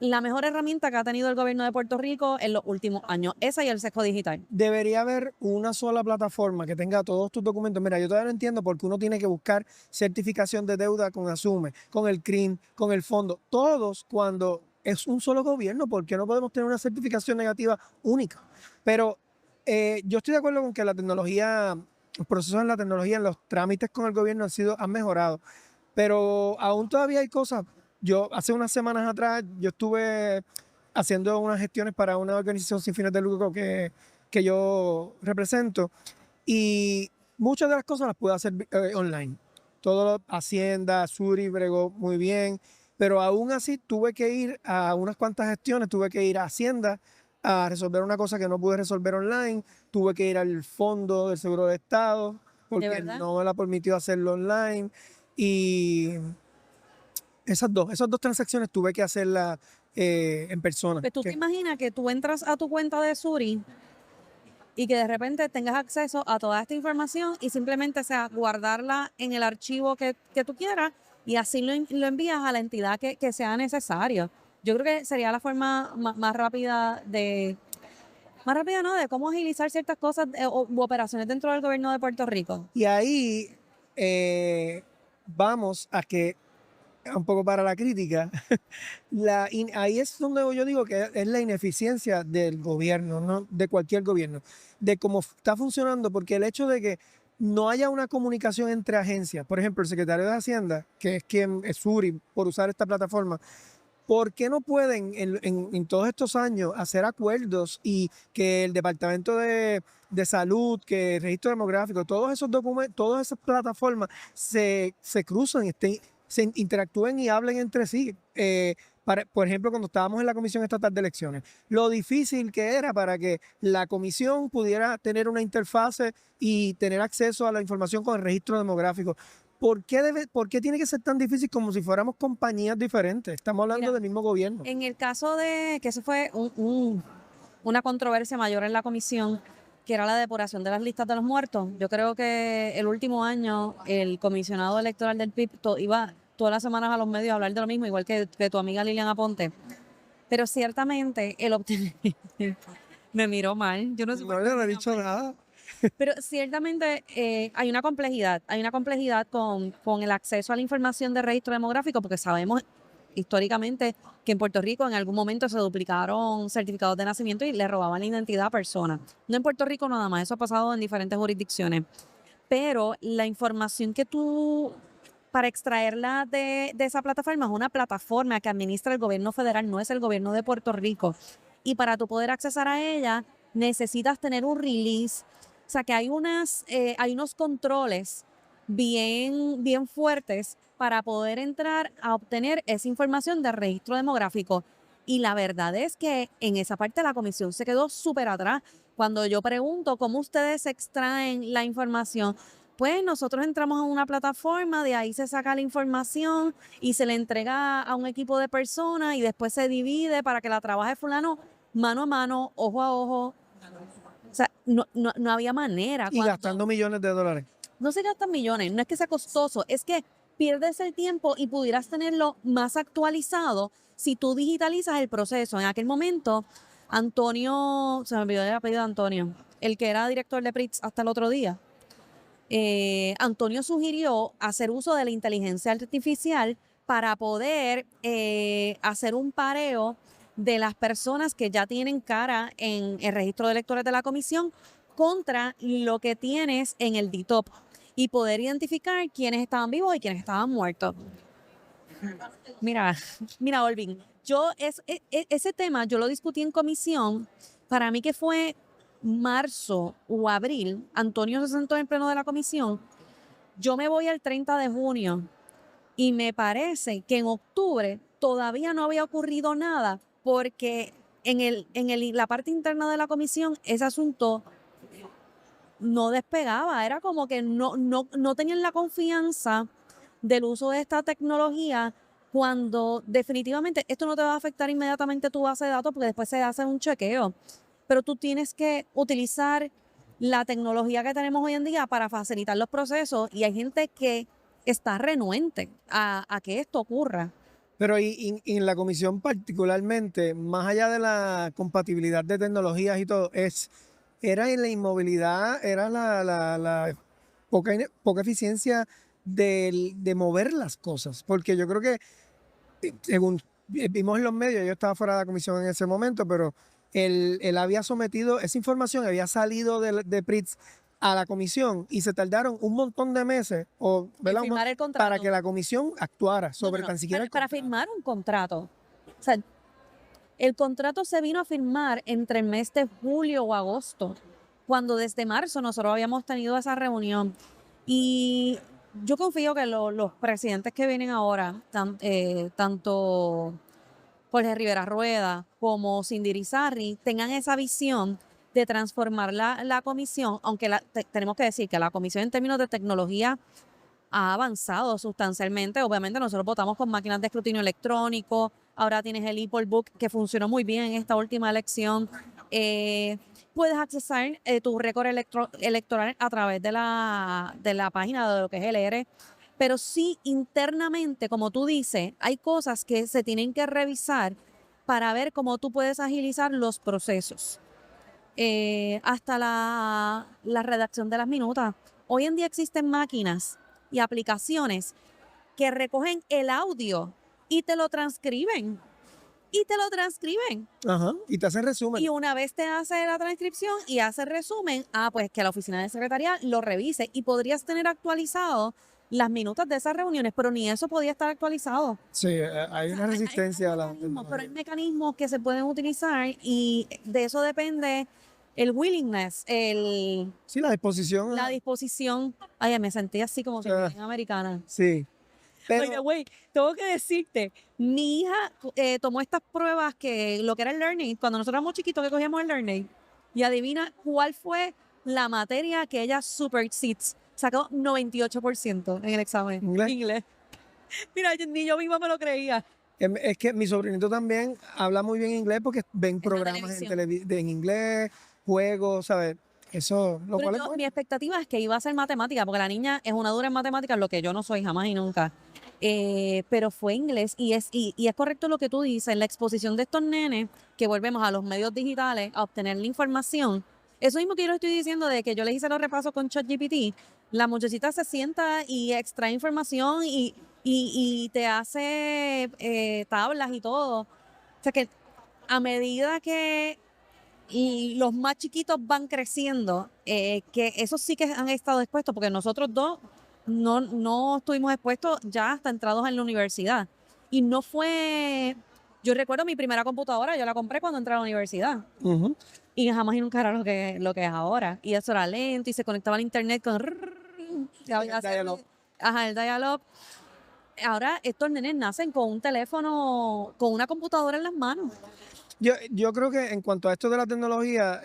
la mejor herramienta que ha tenido el gobierno de Puerto Rico en los últimos años, esa y el Sesco Digital. Debería haber una sola plataforma que tenga todos tus documentos. Mira, yo todavía no entiendo por qué uno tiene que buscar certificación de deuda con Asume, con el CRIM, con el fondo, todos cuando es un solo gobierno. ¿Por qué no podemos tener una certificación negativa única? Pero yo estoy de acuerdo con que la tecnología, los procesos en la tecnología, en los trámites con el gobierno han mejorado, pero aún todavía hay cosas. Yo hace unas semanas atrás, yo estuve haciendo unas gestiones para una organización sin fines de lucro que yo represento y muchas de las cosas las puedo hacer online. Todo Hacienda, Suri bregó muy bien, pero aún así tuve que ir a unas cuantas gestiones, tuve que ir a Hacienda a resolver una cosa que no pude resolver online, tuve que ir al Fondo del Seguro de Estado ¿De porque verdad? no me la permitió hacerlo online y esas dos transacciones tuve que hacerlas en persona. Pues tú te imaginas que tú entras a tu cuenta de Suri y que de repente tengas acceso a toda esta información y simplemente sea guardarla en el archivo que tú quieras y así lo envías a la entidad que sea necesario. Yo creo que sería la forma más rápida más rápida, ¿no? De cómo agilizar ciertas cosas u operaciones dentro del gobierno de Puerto Rico. Y ahí vamos a que, un poco para la crítica, ahí es donde yo digo que es la ineficiencia del gobierno, ¿no? De cualquier gobierno, de cómo está funcionando, porque el hecho de que no haya una comunicación entre agencias, por ejemplo, el secretario de Hacienda, que es quien es Suri, por usar esta plataforma, ¿por qué no pueden en todos estos años hacer acuerdos y que el Departamento de Salud, que el Registro Demográfico, todos esos documentos, todas esas plataformas se cruzan, se interactúen y hablen entre sí? Por ejemplo, cuando estábamos en la Comisión Estatal de Elecciones, lo difícil que era para que la comisión pudiera tener una interfase y tener acceso a la información con el registro demográfico. ¿Por qué tiene que ser tan difícil como si fuéramos compañías diferentes? Estamos hablando Mira, del mismo gobierno. en el caso de que eso fue una controversia mayor en la comisión, que era la depuración de las listas de los muertos, yo creo que el último año el comisionado electoral del PIB iba todas las semanas a los medios a hablar de lo mismo, igual que tu amiga Lilian Aponte. Pero ciertamente el obtener... Me miró mal, yo no sé por No qué le me he miró dicho mal. nada. Pero ciertamente hay una complejidad con el acceso a la información de registro demográfico, porque sabemos históricamente que en Puerto Rico en algún momento se duplicaron certificados de nacimiento y le robaban la identidad a personas. No en Puerto Rico nada más, eso ha pasado en diferentes jurisdicciones. Pero la información que tú, para extraerla de esa plataforma, es una plataforma que administra el gobierno federal, no es el gobierno de Puerto Rico. Y para tú poder accesar a ella, necesitas tener un release. O sea que hay unos controles bien fuertes para poder entrar a obtener esa información del registro demográfico. Y la verdad es que en esa parte la comisión se quedó súper atrás. Cuando yo pregunto cómo ustedes extraen la información, pues nosotros entramos a una plataforma, de ahí se saca la información y se le entrega a un equipo de personas y después se divide para que la trabaje fulano mano a mano, ojo a ojo. O sea, no había manera. Y gastando millones de dólares. No se gastan millones, no es que sea costoso, es que pierdes el tiempo y pudieras tenerlo más actualizado si tú digitalizas el proceso. En aquel momento, Antonio, se me olvidó el apellido de Antonio, el que era director de PRIX hasta el otro día, Antonio sugirió hacer uso de la inteligencia artificial para poder hacer un pareo de las personas que ya tienen cara en el registro de electores de la comisión contra lo que tienes en el DITOP y poder identificar quiénes estaban vivos y quiénes estaban muertos. Mira, mira, Olvin, ese tema yo lo discutí en comisión, para mí que fue marzo o abril, Antonio se sentó en el pleno de la comisión, yo me voy el 30 de junio Y me parece que en octubre todavía no había ocurrido nada porque la parte interna de la comisión ese asunto no despegaba. Era como que no tenían la confianza del uso de esta tecnología cuando definitivamente esto no te va a afectar inmediatamente tu base de datos porque después se hace un chequeo. Pero tú tienes que utilizar la tecnología que tenemos hoy en día para facilitar los procesos y hay gente que está renuente a que esto ocurra. Pero y en la comisión particularmente, más allá de la compatibilidad de tecnologías y todo, era en la inmovilidad, era la poca eficiencia de mover las cosas. Porque yo creo que, según vimos en los medios, yo estaba fuera de la comisión en ese momento, pero él había sometido esa información, había salido de PRITS a la comisión y se tardaron un montón de meses ¿verdad? Firmar el contrato. Para que la comisión actuara sobre No, tan siquiera para firmar un contrato. O sea, el contrato se vino a firmar entre el mes de julio o agosto, cuando desde marzo nosotros habíamos tenido esa reunión. Y yo confío que los presidentes que vienen ahora, tanto Jorge Rivera Rueda como Cindy Irizarry, tengan esa visión de transformar la comisión, aunque tenemos que decir que la comisión en términos de tecnología ha avanzado sustancialmente. Obviamente nosotros votamos con máquinas de escrutinio electrónico, ahora tienes el e-poll book que funcionó muy bien en esta última elección. Puedes accesar tu récord electoral a través de la página de lo que es el ERE, pero sí internamente, como tú dices, hay cosas que se tienen que revisar para ver cómo tú puedes agilizar los procesos. Hasta la redacción de las minutas. Hoy en día existen máquinas y aplicaciones que recogen el audio y te lo transcriben. Y te lo transcriben. Ajá, y te hacen resumen. Y una vez te hace la transcripción y hace resumen, pues que la oficina de secretaría lo revise y podrías tener actualizado las minutas de esas reuniones, pero ni eso podía estar actualizado. Sí, hay una resistencia a la Pero hay mecanismos que se pueden utilizar y de eso depende el willingness, Sí, la disposición. la disposición. Ay, me sentí así como que bien americana. Sí. By the Pero, way, tengo que decirte, mi hija tomó estas pruebas que lo que era el learning, cuando nosotros éramos chiquitos que cogíamos el learning, y adivina cuál fue la materia que ella super seats. Sacó 98% en el examen. ¿inglés? Mira, ni yo misma me lo creía. Es que mi sobrinito también habla muy bien inglés porque ven programas en inglés, juegos, ¿sabes? Eso, lo Pero cual es bueno. mi expectativa es que iba a ser matemática, porque la niña es una dura en matemáticas, lo que yo no soy jamás y nunca. Pero fue inglés y es correcto lo que tú dices, la exposición de estos nenes, que volvemos a los medios digitales, a obtener la información. Eso mismo que yo le estoy diciendo de que yo les hice los repasos con ChatGPT, la muchachita se sienta y extrae información y te hace tablas y todo. O sea que a medida que los más chiquitos van creciendo, que esos sí que han estado expuestos, porque nosotros dos no estuvimos expuestos ya hasta entrados en la universidad. Y no fue, yo recuerdo mi primera computadora, yo la compré cuando entré a la universidad. Ujú. Y jamás y nunca era lo que es ahora. Y eso era lento y se conectaba al internet con... dial-up. Ajá, el dial-up. Ahora estos nenes nacen con un teléfono, con una computadora en las manos. Yo creo que en cuanto a esto de la tecnología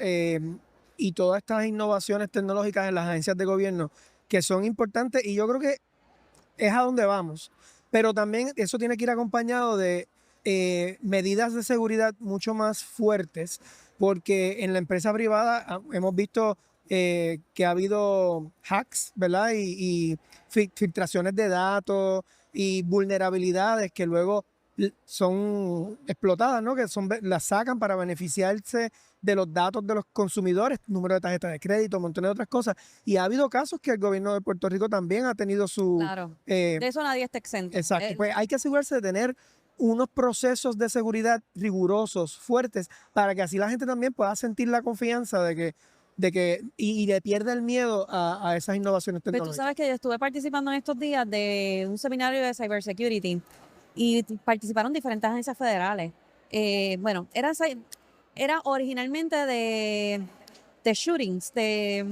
y todas estas innovaciones tecnológicas en las agencias de gobierno que son importantes y yo creo que es a donde vamos, pero también eso tiene que ir acompañado de medidas de seguridad mucho más fuertes porque en la empresa privada hemos visto que ha habido hacks, ¿verdad? Y filtraciones de datos y vulnerabilidades que luego son explotadas, ¿no? Que las sacan para beneficiarse de los datos de los consumidores, número de tarjetas de crédito, un montón de otras cosas. Y ha habido casos que el gobierno de Puerto Rico también ha tenido su... Claro. eh, De eso nadie está exento. exacto. Pues hay que asegurarse de tener unos procesos de seguridad rigurosos, fuertes, para que así la gente también pueda sentir la confianza y le pierda el miedo a esas innovaciones Pero tú tecnológicas. sabes que yo estuve participando en estos días de un seminario de cybersecurity y participaron diferentes agencias federales. Bueno, era originalmente de shootings, de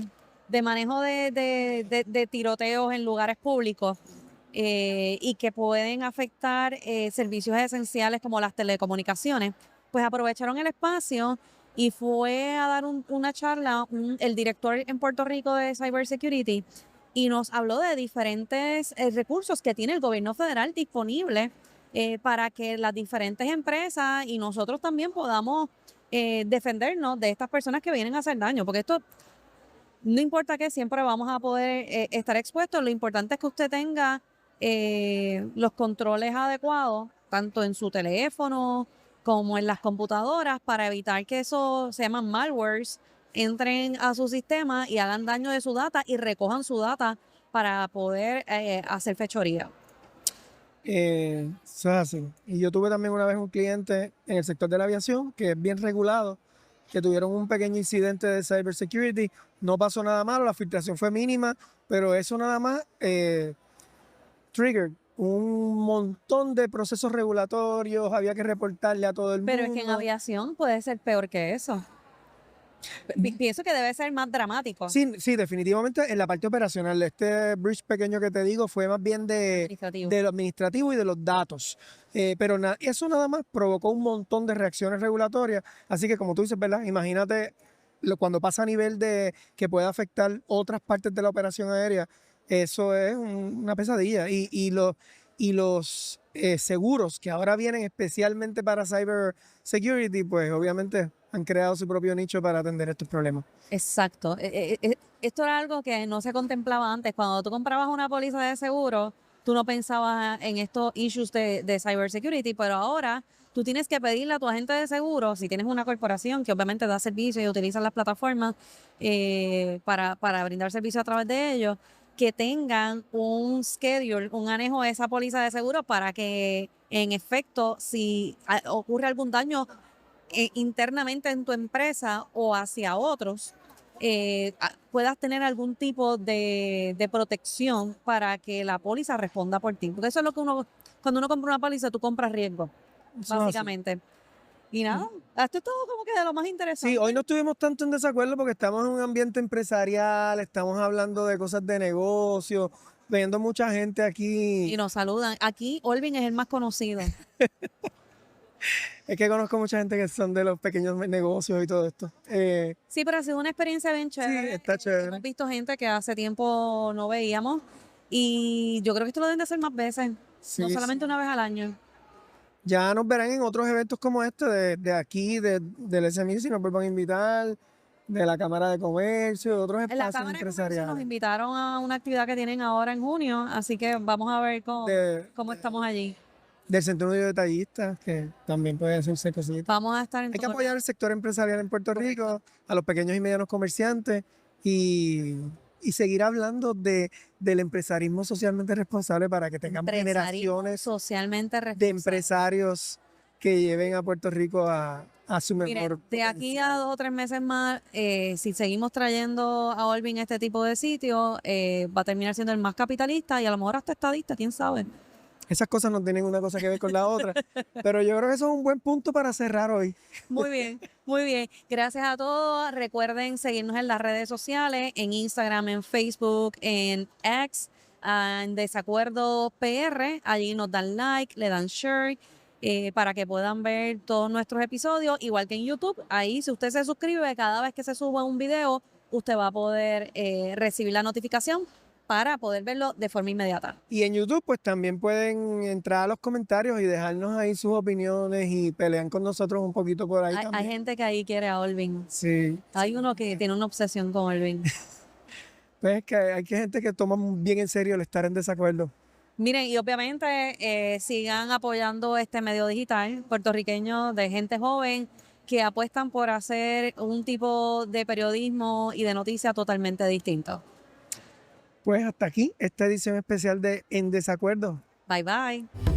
manejo de tiroteos en lugares públicos. y que pueden afectar servicios esenciales como las telecomunicaciones, pues aprovecharon el espacio y fue a dar una charla el director en Puerto Rico de Cybersecurity y nos habló de diferentes recursos que tiene el gobierno federal disponibles para que las diferentes empresas y nosotros también podamos defendernos de estas personas que vienen a hacer daño, porque esto no importa que siempre vamos a poder estar expuestos, lo importante es que usted tenga los controles adecuados, tanto en su teléfono como en las computadoras, para evitar que eso se llaman malwares, entren a su sistema y hagan daño de su data y recojan su data para poder hacer fechoría. Eso es así. Y yo tuve también una vez un cliente en el sector de la aviación que es bien regulado, que tuvieron un pequeño incidente de cybersecurity. No pasó nada malo, la filtración fue mínima, pero eso nada más triggered un montón de procesos regulatorios, había que reportarle a todo el Pero mundo. es que en aviación puede ser peor que eso. Pienso que debe ser más dramático. Sí, sí, definitivamente en la parte operacional. Este breach pequeño que te digo fue más bien Administrativo. de lo administrativo y de los datos. Pero eso nada más provocó un montón de reacciones regulatorias. Así que como tú dices, ¿verdad? Imagínate cuando pasa a nivel de que pueda afectar otras partes de la operación aérea, eso es una pesadilla. Y los seguros que ahora vienen especialmente para cyber security, pues obviamente han creado su propio nicho para atender estos problemas. Exacto. Esto era algo que no se contemplaba antes. Cuando tú comprabas una póliza de seguro, tú no pensabas en estos issues de cybersecurity, pero ahora tú tienes que pedirle a tu agente de seguro, si tienes una corporación que obviamente da servicio y utiliza las plataformas para brindar servicio a través de ellos, que tengan un schedule, un anejo de esa póliza de seguro para que en efecto, si ocurre algún daño internamente en tu empresa o hacia otros, puedas tener algún tipo de protección para que la póliza responda por ti. Porque eso es lo que cuando uno compra una póliza, tú compras riesgo, Eso es así. básicamente. Y nada, esto es todo como que de lo más interesante. Sí, hoy no estuvimos tanto en desacuerdo porque estamos en un ambiente empresarial, estamos hablando de cosas de negocio, viendo mucha gente aquí. Y nos saludan. Aquí, Olvin es el más conocido. Es que conozco mucha gente que son de los pequeños negocios y todo esto. Sí, pero ha sido una experiencia bien chévere. está chévere. Hemos visto gente que hace tiempo no veíamos y yo creo que esto lo deben de hacer más veces, Sí, no solamente una vez al año. ya nos verán en otros eventos como este de aquí, del SMI, si nos vuelvan a invitar, de la Cámara de Comercio, de otros En la espacios Cámara de Comercio nos empresariales. invitaron a una actividad que tienen ahora en junio, así que vamos a ver cómo estamos allí. Del Centro Unido de Detallistas, que también puede hacerse cositas. Vamos a estar en Hay que todo. apoyar el sector empresarial en Puerto Rico, a los pequeños y medianos comerciantes y seguir hablando del empresarismo socialmente responsable para que tengamos Empresarismo generaciones socialmente de responsable. empresarios que lleven a Puerto Rico a su Mire, mejor de aquí a 2 o 3 meses más, si seguimos trayendo a Olvin a este tipo de sitio, va a terminar siendo el más capitalista y a lo mejor hasta estadista, quién sabe. Esas cosas no tienen una cosa que ver con la otra, pero yo creo que eso es un buen punto para cerrar hoy. Muy bien, muy bien. Gracias a todos. Recuerden seguirnos en las redes sociales, en Instagram, en Facebook, en X, en Desacuerdo PR. Allí nos dan like, le dan share para que puedan ver todos nuestros episodios, igual que en YouTube. Ahí, si usted se suscribe, cada vez que se suba un video, usted va a poder recibir la notificación para poder verlo de forma inmediata. Y en YouTube, pues también pueden entrar a los comentarios y dejarnos ahí sus opiniones y pelean con nosotros un poquito por ahí Hay también. gente que ahí quiere a Olvin. Sí. Hay uno que tiene una obsesión con Olvin. Pues es que hay gente que toma bien en serio el estar en desacuerdo. Miren, y obviamente sigan apoyando este medio digital puertorriqueño de gente joven que apuestan por hacer un tipo de periodismo y de noticia totalmente distinto. Pues hasta aquí esta edición especial de En Desacuerdo. Bye bye.